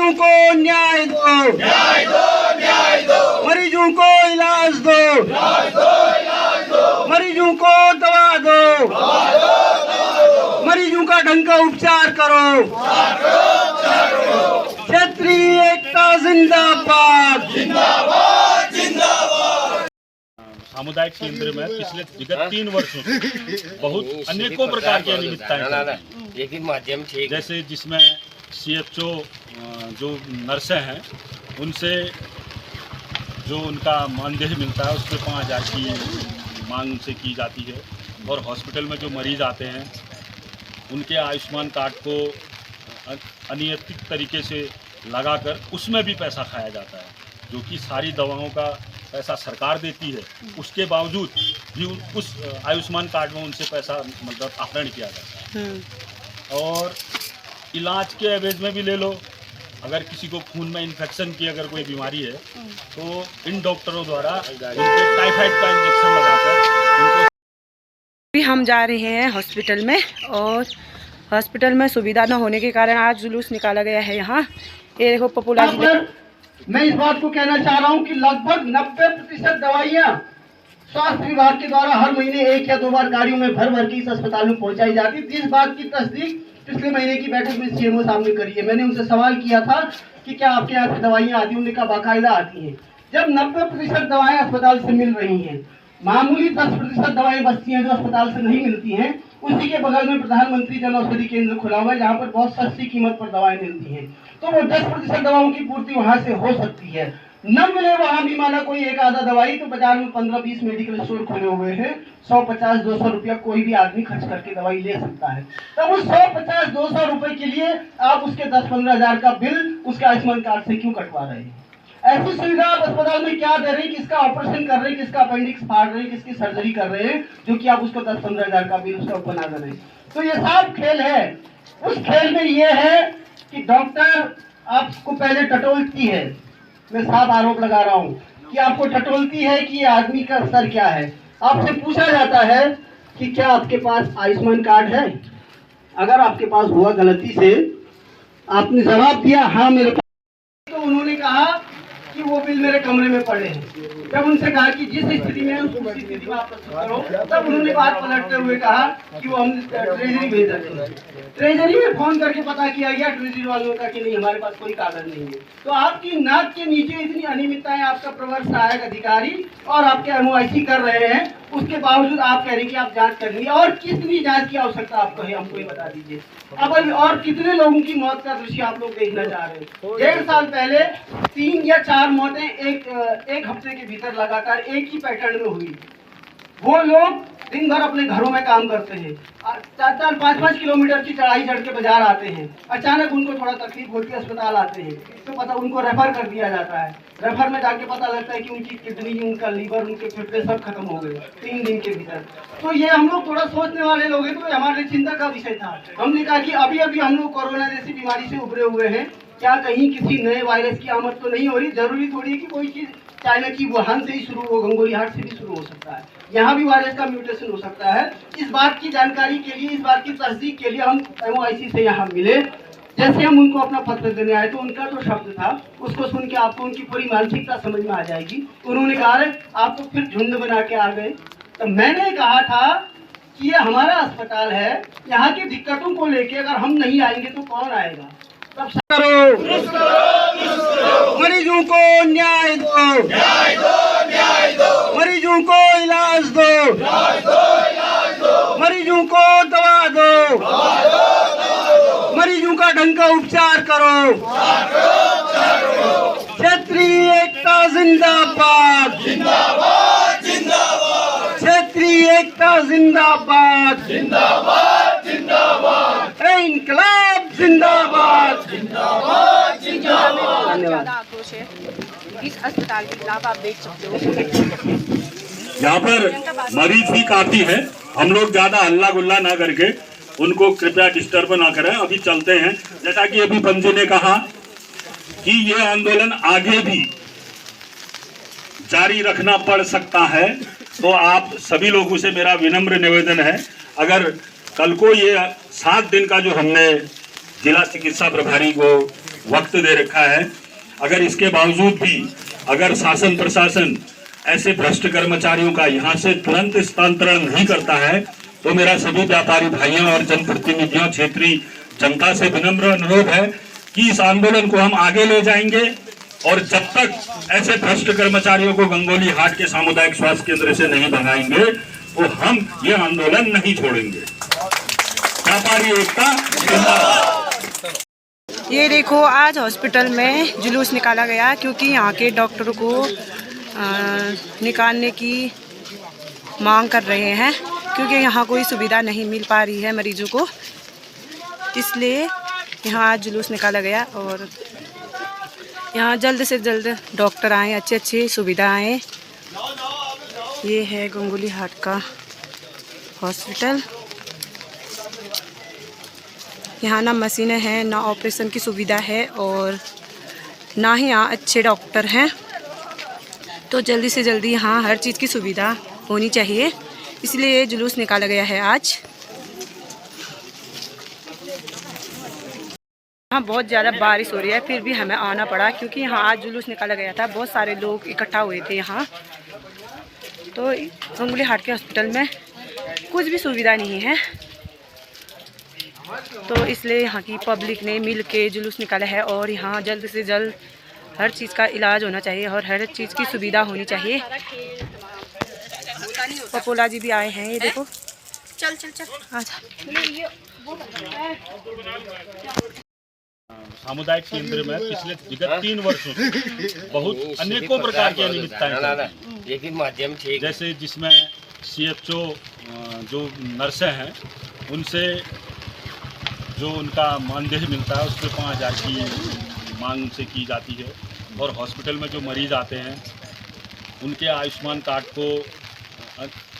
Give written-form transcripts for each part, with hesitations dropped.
मरीजों को न्याय दो, न्याय दो, न्याय दो, मरीजों को इलाज दो, इलाज दो, इलाज दो, मरीजों को दवा दो, दवा दो, दवा दो, मरीजों का ढंग का उपचार करो। क्षेत्रीय एकता जिंदाबाद, जिंदाबाद, जिंदाबाद। सामुदायिक केंद्र में पिछले विगत 3 वर्षों से बहुत अनेकों प्रकार की अनियमितताएं चलती हैं। जैसे जिसमें CHO जो नर्सें हैं उनसे जो उनका मानदेय मिलता है उस पर 5,000 की मांग उनसे की जाती है, और हॉस्पिटल में जो मरीज आते हैं उनके आयुष्मान कार्ड को अनियमित तरीके से लगाकर उसमें भी पैसा खाया जाता है, जो कि सारी दवाओं का पैसा सरकार देती है, उसके बावजूद भी उस आयुष्मान कार्ड में उनसे पैसा मतलब अपहरण किया जाता है। और इलाज के एवज में भी ले लो, अगर किसी को खून में इन्फेक्शन की अगर कोई बीमारी है तो इन डॉक्टरों द्वारा उनके टाइफाइड का इंजेक्शन लगाकर उनको। अभी हम जा रहे हैं हॉस्पिटल में, और हॉस्पिटल में सुविधा न होने के कारण आज जुलूस निकाला गया है। यहाँ ये देखो पपुला जी। मैं इस बात को कहना चाह रहा हूं कि लगभग 90% दवाइयां स्वास्थ्य विभाग के द्वारा हर महीने 1 या 2 बार गाड़ियों में भर भर के इस अस्पताल में पहुंचाई जाती है। जिस बात की तस्दीक पिछले महीने की बैठक में CMO सामने करी है। मैंने उनसे सवाल किया था कि क्या आपके यहाँ से दवाइयाँ आती हैं, उन्होंने कहा बाकायदा आती हैं। जब 90% दवाएं अस्पताल से मिल रही हैं, मामूली 10% दवाएं बचती हैं जो अस्पताल से नहीं मिलती हैं। उसी के बगल में प्रधानमंत्री जन औषधि केंद्र खुला हुआ है जहाँ पर बहुत सस्ती कीमत पर दवाएं मिलती हैं, तो वो 10% दवाओं की पूर्ति वहाँ से हो सकती है। न मिले वहाँ भी माना कोई एक आधा दवाई, तो बाजार में 15-20 मेडिकल स्टोर खुले हुए हैं। 150-200 रुपया कोई भी आदमी खर्च करके दवाई ले सकता है। तब उस 150-200 रुपए के लिए आप उसके 10-15 हजार का बिल उसके आयुष्मान कार्ड से क्यों कटवा रहे हैं? ऐसी सुविधा आप अस्पताल में क्या दे रहे हैं? किसका ऑपरेशन कर रहे हैं, किसका अपेंडिक्स फाड़ रहे हैं, किसकी सर्जरी कर रहे हैं, जो कि आप उसको 10-15 हजार का बिल उसका बना दे रहे हैं। तो ये सब खेल है। उस खेल में ये है कि डॉक्टर आपको पहले टटोलती है, मैं साफ आरोप लगा रहा हूँ कि आपको टटोलती है कि आदमी का स्तर क्या है। आपसे पूछा जाता है कि क्या आपके पास आयुष्मान कार्ड है? अगर आपके पास हुआ गलती से, आपने जवाब दिया हाँ मेरे पास, तो उन्होंने कहा कि वो बिल मेरे कमरे में पड़े हैं। जब उनसे कहा कि जिस स्थिति में उस स्थिति में आप प्रस्तुत करो, तब उन्होंने बात पलटते हुए कहा कि वो हम ट्रेजरी भेज रहे हैं। ट्रेजरी में फोन करके पता किया गया ट्रेजरी वालों का कि नहीं हमारे पास कोई कागज नहीं है। तो आपकी नाक के नीचे इतनी अनियमितताएं आपका प्रवर सहायक अधिकारी और आपके MOIC कर रहे हैं, उसके बावजूद आप कह रहे हैं कि आप जांच करनी है। और कितनी जांच की आवश्यकता आपको है, हमको ये बता दीजिए। अब और कितने लोगों की मौत का दृश्य आप लोग देखना चाह रहे हैं? 1.5 साल पहले 3 या 4 मौतें एक हफ्ते के भीतर लगातार एक ही पैटर्न में हुई। वो लोग दिन भर अपने घरों में काम करते हैं, 4-5 किलोमीटर की चढ़ाई चढ़ के बाजार आते हैं, अचानक उनको थोड़ा तकलीफ होती है, अस्पताल आते हैं, तो पता उनको रेफर कर दिया जाता है। रेफर में जाके पता लगता है कि उनकी किडनी, उनका लीवर, उनके फेफड़े सब खत्म हो गए 3 दिन के भीतर। तो ये हम लोग थोड़ा सोचने वाले लोग हैं, तो हमारे चिंता का विषय था। हमने कहा कि अभी अभी हम लोग कोरोना जैसी बीमारी से उभरे हुए हैं, क्या कहीं किसी नए वायरस की आमद तो नहीं हो रही? जरूरी थोड़ी है कि कोई चीज चाइना की वुहान से ही शुरू हो, गंगोलीहाट से भी शुरू हो सकता है, यहाँ भी वायरस का म्यूटेशन हो सकता है। इस बात की जानकारी के लिए, इस बात की तस्दीक के लिए हम MOIC से यहाँ मिले। जैसे हम उनको अपना पत्र देने आए तो उनका जो शब्द था उसको सुन के आपको उनकी पूरी मानसिकता समझ में आ जाएगी। उन्होंने कहा आप तो फिर झुंड बना के आ गए। तो मैंने कहा था कि ये हमारा अस्पताल है, यहाँ की दिक्कतों को लेके अगर हम नहीं आएंगे तो कौन आएगा? तब मरीजों को न्याय दो, न्याय दो, न्याय दो, मरीजों को इलाज दो, इलाज दो, इलाज दो, मरीजों को दवा दो, दवा दो, दवा दो, मरीजों का ढंग का उपचार करो। क्षेत्रीय एकता जिंदाबाद, जिंदाबाद, जिंदाबाद, क्षेत्रीय एकता जिंदाबाद, जिंदाबाद, जिंदाबाद, इंकलाब जिंदाबाद। जिंदाबाद, जिंदाबाद। ज्यादा आक्रोश है इस अस्पताल के खिलाफ, आप देख सकते हो। यहाँ पर मरीज भी काफी है, हम लोग ज्यादा हल्ला गुल्ला ना करके उनको कृपया डिस्टर्ब ना करें। अभी चलते हैं। जैसा कि अभी पंजी ने कहा कि ये आंदोलन आगे भी जारी रखना पड़ सकता है, तो आप सभी लोगों से मेरा विनम्र निवेदन है, अगर कल को ये 7 दिन का जो हमने जिला चिकित्सा प्रभारी को वक्त दे रखा है। अगर इसके बावजूद भी अगर शासन प्रशासन ऐसे भ्रष्ट कर्मचारियों का यहाँ से तुरंत स्थानांतरण नहीं करता है तो मेरा सभी व्यापारी भाइयों और जनप्रतिनिधियों, क्षेत्रीय जनता से विनम्र अनुरोध है कि इस आंदोलन को हम आगे ले जाएंगे और जब तक ऐसे भ्रष्ट कर्मचारियों को गंगोली हाट के सामुदायिक स्वास्थ्य केंद्र से नहीं भगाएंगे तो हम ये आंदोलन नहीं छोड़ेंगे। व्यापारी एकता जिंदाबाद। ये देखो, आज हॉस्पिटल में जुलूस निकाला गया क्योंकि यहाँ के डॉक्टरों को निकालने की मांग कर रहे हैं, क्योंकि यहाँ कोई सुविधा नहीं मिल पा रही है मरीजों को, इसलिए यहाँ आज जुलूस निकाला गया। और यहाँ जल्द से जल्द डॉक्टर आए, अच्छी सुविधा आए। ये है गंगोली हाट का हॉस्पिटल। यहाँ ना मशीनें हैं, ना ऑपरेशन की सुविधा है और ना ही यहाँ अच्छे डॉक्टर हैं। तो जल्दी से जल्दी यहाँ हर चीज़ की सुविधा होनी चाहिए, इसलिए ये जुलूस निकाला गया है आज। यहाँ बहुत ज़्यादा बारिश हो रही है, फिर भी हमें आना पड़ा क्योंकि यहाँ आज जुलूस निकाला गया था। बहुत सारे लोग इकट्ठा हुए थे यहाँ। तो गंगोली हाट के हॉस्पिटल में कुछ भी सुविधा नहीं है, तो इसलिए यहाँ की पब्लिक ने मिल के जुलूस निकाला है। और यहाँ जल्द से जल्द हर चीज़ का इलाज होना चाहिए और हर चीज़ की सुविधा होनी चाहिए। पपोला जी भी आए हैं, ये देखो। चल चल चल आजा। सामुदायिक केंद्र में पिछले विगत 3 वर्षों से बहुत अनेकों प्रकार की अनियमितताएं, लेकिन माध्यम ठीक, जैसे जिसमें CHO जो नर्सें हैं उनसे जो उनका मानदेय मिलता है उसके 5,000 की मांग उनसे की जाती है। और हॉस्पिटल में जो मरीज़ आते हैं उनके आयुष्मान कार्ड को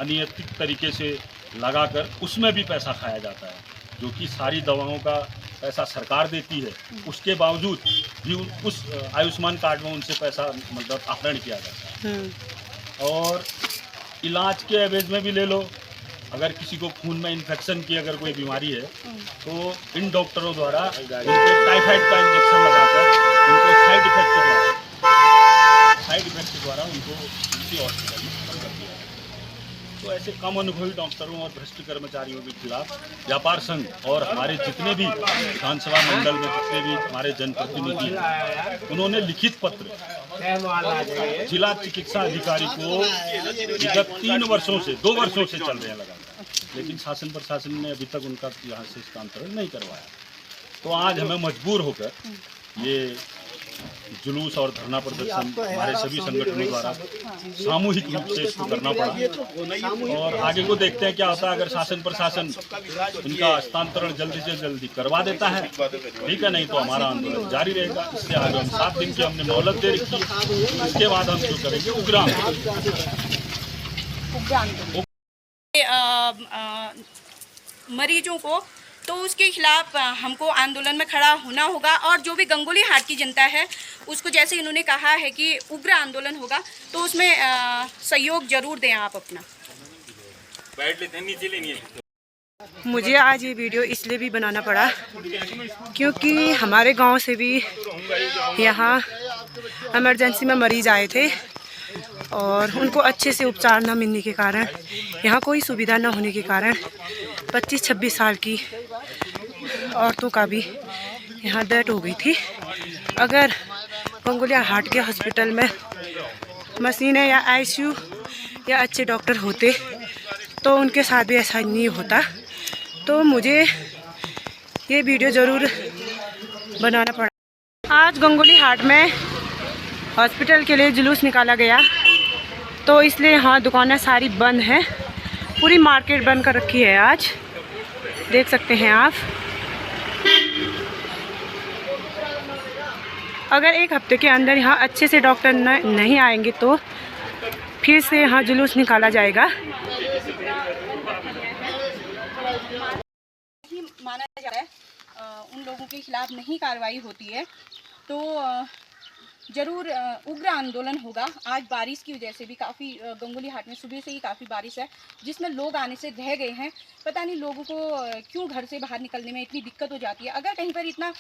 अनियमित तरीके से लगाकर उसमें भी पैसा खाया जाता है, जो कि सारी दवाओं का पैसा सरकार देती है, उसके बावजूद भी उस आयुष्मान कार्ड में उनसे पैसा मतलब अपहरण किया जाता है। और इलाज के एवज में भी ले लो, अगर किसी को खून में इन्फेक्शन की अगर कोई बीमारी है तो इन डॉक्टरों द्वारा उनके टाइफाइड का इंजेक्शन लगाकर उनको साइड इफेक्ट के द्वारा उनको उनकी हॉस्पिटल में खत्म कर दिया है। तो ऐसे कम अनुभवी डॉक्टरों और भ्रष्ट कर्मचारियों के खिलाफ व्यापार संघ और हमारे जितने भी विधानसभा मंडल में जितने भी हमारे जनप्रतिनिधि हैं, उन्होंने लिखित पत्र जिला चिकित्सा अधिकारी को विगत 2 वर्षों से चल रहे हैं लगातार, लेकिन शासन प्रशासन ने अभी तक उनका यहाँ से स्थानांतरण नहीं करवाया। तो आज हमें मजबूर होकर ये जुलूस और धरना प्रदर्शन हमारे सभी संगठनों द्वारा सामूहिक रूप से इसको करना पड़ा। और आगे को देखते हैं क्या होता है। अगर शासन प्रशासन इनका हस्तांतरण जल्दी से जल्दी करवा देता है, ठीक है, नहीं तो हमारा आंदोलन जारी रहेगा। इससे आगे हम 7 दिन की हमने मोहलत दे रखी है, इसके बाद हम जो करेंगे उग्र मरीजों को, तो उसके खिलाफ हमको आंदोलन में खड़ा होना होगा। और जो भी गंगोली हाट की जनता है उसको, जैसे इन्होंने कहा है कि उग्र आंदोलन होगा, तो उसमें सहयोग जरूर दें आप अपना। बैठ लेते हैं, नीचे लेनी है। मुझे आज ये वीडियो इसलिए भी बनाना पड़ा क्योंकि हमारे गांव से भी यहाँ इमरजेंसी में मरीज आए थे और उनको अच्छे से उपचार न मिलने के कारण, यहाँ कोई सुविधा न होने के कारण 25-26 साल की औरतों का भी यहाँ डेथ हो गई थी। अगर गंगोली हाट के हॉस्पिटल में मशीनें या ICU या अच्छे डॉक्टर होते तो उनके साथ भी ऐसा नहीं होता। तो मुझे ये वीडियो ज़रूर बनाना पड़ा। आज गंगोली हाट में हॉस्पिटल के लिए जुलूस निकाला गया, तो इसलिए यहाँ दुकानें सारी बंद हैं, पूरी मार्केट बंद कर रखी है आज, देख सकते हैं आप। अगर 1 हफ्ते के अंदर यहाँ अच्छे से डॉक्टर नहीं आएंगे तो फिर से यहाँ जुलूस निकाला जाएगा। माना जा रहा है उन लोगों के खिलाफ नहीं कार्रवाई होती है, तो जरूर उग्र आंदोलन होगा। आज बारिश की वजह से भी काफ़ी गंगोली हाट में सुबह से ही काफ़ी बारिश है, जिसमें लोग आने से रह गए हैं। पता नहीं लोगों को क्यों घर से बाहर निकलने में इतनी दिक्कत हो जाती है। अगर कहीं पर इतना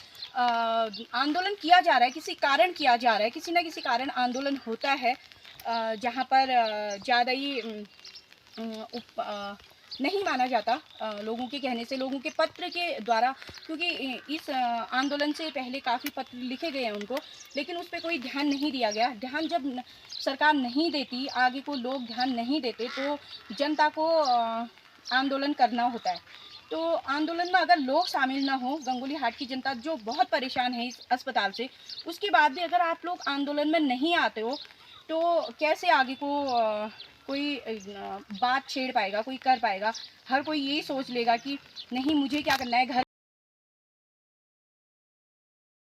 आंदोलन किया जा रहा है, किसी कारण किया जा रहा है, किसी न किसी कारण आंदोलन होता है जहाँ पर ज़्यादा ही नहीं माना जाता लोगों के कहने से, लोगों के पत्र के द्वारा, क्योंकि इस आंदोलन से पहले काफ़ी पत्र लिखे गए हैं उनको, लेकिन उस पर कोई ध्यान नहीं दिया गया। ध्यान जब सरकार नहीं देती, आगे को लोग ध्यान नहीं देते, तो जनता को आंदोलन करना होता है। तो आंदोलन में अगर लोग शामिल ना हो, गंगोली हाट की जनता जो बहुत परेशान है इस अस्पताल से, उसके बाद भी अगर आप लोग आंदोलन में नहीं आते हो, तो कैसे आगे को कोई बात छेड़ पाएगा, कोई कर पाएगा। हर कोई यही सोच लेगा कि नहीं, मुझे क्या करना है, घर